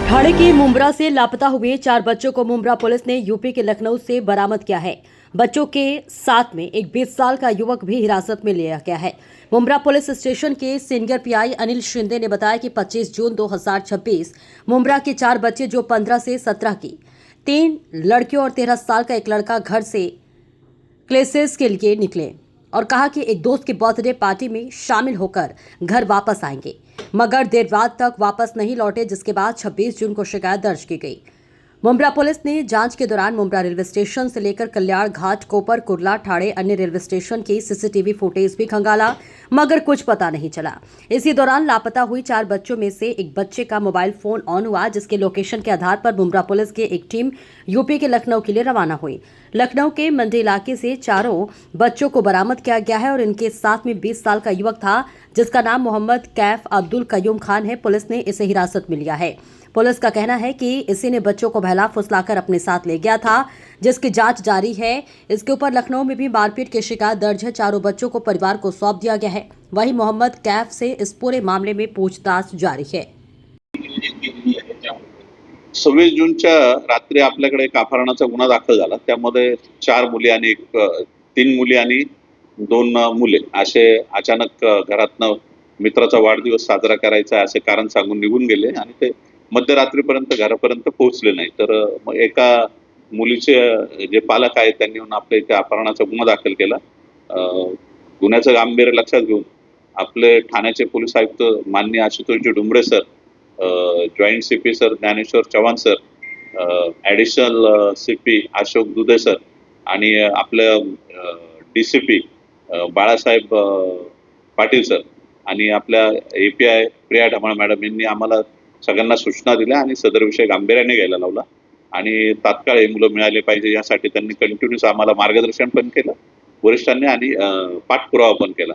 ठाणे के मुंब्रा से लापता हुए 4 बच्चों को मुंब्रा पुलिस ने यूपी के लखनऊ से बरामद किया है। बच्चों के साथ में एक 20 साल का युवक भी हिरासत में लिया गया है। मुंब्रा पुलिस स्टेशन के सीनियर पीआई अनिल शिंदे ने बताया कि 25 जून 2026 मुंब्रा के 4 बच्चे जो 15 से 17 की, 3 लड़कियों और 13 साल का एक लड़का घर से क्लेसेस के लिए निकले और कहा कि एक दोस्त की बर्थडे पार्टी में शामिल होकर घर वापस आएंगे, मगर देर रात तक वापस नहीं लौटे, जिसके बाद 26 जून को शिकायत दर्ज की गई। मुंब्रा पुलिस ने जांच के दौरान मुंब्रा रेलवे स्टेशन से लेकर कल्याण घाट, कोपर, कुर्ला, ठाणे अन्य रेलवे स्टेशन की सीसीटीवी फुटेज भी खंगाला, मगर कुछ पता नहीं चला। इसी दौरान लापता हुई 4 बच्चों में से एक बच्चे का मोबाइल फोन ऑन हुआ, जिसके लोकेशन के आधार पर मुंब्रा पुलिस की एक टीम यूपी के लखनऊ के लिए रवाना हुई। लखनऊ के मंडी इलाके से चारों बच्चों को बरामद किया गया है और इनके साथ में 20 साल का युवक था, जिसका नाम मोहम्मद कैफ अब्दुल कयूम खान है। पुलिस ने इसे हिरासत में लिया है। पुलिस का कहना है कि इसी ने बच्चों को बहला फुसलाकर अपने साथ ले गया था, जिसकी जांच जारी है। इसके ऊपर लखनऊ में भी मारपीट की शिकायत दर्ज है। चारों बच्चों को परिवार को सौंप दिया गया है। वहीं मोहम्मद कैफ से इस पूरे मामले में पूछताछ जारी है। 26 जूनच्या रात्री आपल्याकडे एक अपहरणाचा गुन्हा दाखल झाला। त्यामध्ये 4 मुली आणि 3 मुली आणि 2 मुले असे अचानक घरातनं मित्राचा वाढदिवस साजरा करायचा असे कारण सांगून निघून गेले आणि ते मध्यरात्रीपर्यंत घरापर्यंत पोहोचले नाही। तर मग एका मुलीचे जे पालक आहेत त्यांनी येऊन आपल्या इथे अपहरणाचा गुन्हा दाखल केला। गुन्ह्याचं गांभीर्य लक्षात घेऊन आपले ठाण्याचे पोलीस आयुक्त माननीय Ashutoshji Dumbre sir, joint CP sir Dnyaneshwar Chavan sir, additional CP Ashok Dudhe sir आणि आपलं डीसीपी बाळासाहेब पाटील सर आणि आपल्या एपीआय प्रिया ढमाळ मॅडम यांनी आम्हाला सगळ्यांना सूचना दिल्या आणि सदर विषय गांभीर्याने घ्यायला लावला आणि तात्काळ हे मुलं मिळाले पाहिजे यासाठी त्यांनी कंटिन्यूस आम्हाला मार्गदर्शन पण केलं वरिष्ठांनी आणि पाठपुरावा पण केला।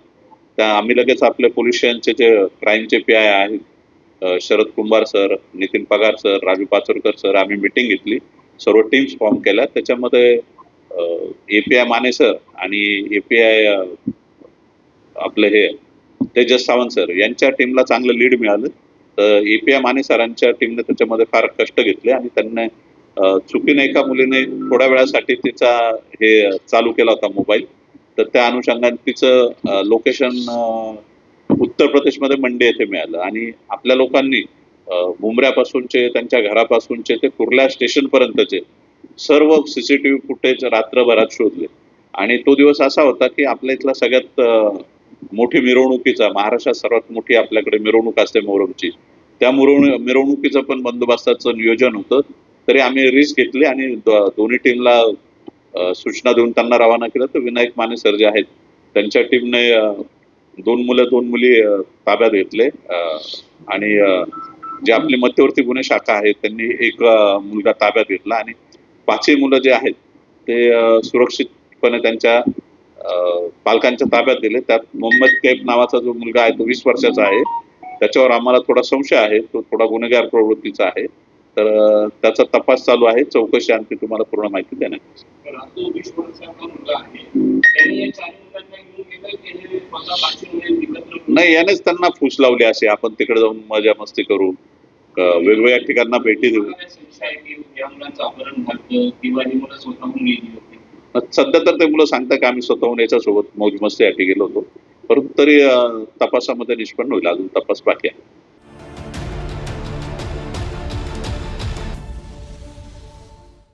त्या आम्ही लगेच आपले पोलीस स्टेशनचे जे क्राईमचे पीआय आहेत शरद कुंभार सर, नितीन पगार सर, राजू पाचोरकर सर आम्ही मीटिंग घेतली, सर्व टीम्स फॉर्म केल्या। त्याच्यामध्ये एपीआय माने सर आणि एपीआय आपले हे तेजस सावंत सर यांच्या टीमला चांगलं लीड मिळालं। तर एपीआय माने सरांच्या टीमने त्याच्यामध्ये फार कष्ट घेतले आणि त्यांनी चुकीने एका मुलीने थोड्या वेळासाठी तिचा हे चालू केला होता मोबाईल। तर त्या अनुषंगाने तिचं लोकेशन उत्तर प्रदेशमध्ये मंडी येथे मिळालं आणि आपल्या लोकांनी मुंब्र्यापासूनचे त्यांच्या घरापासूनचे ते कुर्ला स्टेशन पर्यंतचे सर्व सीसीटीव्ही फुटेज रात्रभरात शोधले आणि तो दिवस असा होता की आपल्या इथला सगळ्यात मोठी मिरवणुकीचा, महाराष्ट्रात सर्वात मोठी आपल्याकडे मिरवणूक असते मोहरमची, त्या मिरवणुकीचं पण बंदोबस्ताचं नियोजन होतं। तरी आम्ही रिस्क घेतली आणि दोन्ही टीमला सूचना देऊन त्यांना रवाना केलं। तर विनायक माने सर जे आहेत त्यांच्या टीमने 2 मुलं 2 मुली ताब्यात घेतले आणि जे आपली मध्यवर्ती गुन्हे शाखा आहे त्यांनी एक मुलगा ताब्यात घेतला आणि 5ही मुलं जे आहेत ते सुरक्षितपणे त्यांच्या पालकांच्या ताब्यात दिले। त्यात मोहम्मद कैफ नावाचा जो मुलगा आहे तो 20 वर्षाचा आहे, त्याच्यावर आम्हाला थोडा संशय आहे, तो थोडा गुन्हेगार प्रवृत्तीचा आहे। तर त्याचा तपास चालू आहे, चौकशी आणखी तुम्हाला पूर्ण माहिती देण्यात नाही, यानेच त्यांना फूस लावली असे आपण तिकडे जाऊन मजा मस्ती करू, वेगवेगळ्या ठिकाणा भेटी देऊ। सध्या तर ते मुलं सांगतात की आम्ही स्वतःहून याच्यासोबत मौज मस्तीसाठी गेलो होतो, परंतु तरी तपासामध्ये निष्पन्न होईल, अजून तपास बाकी आहे।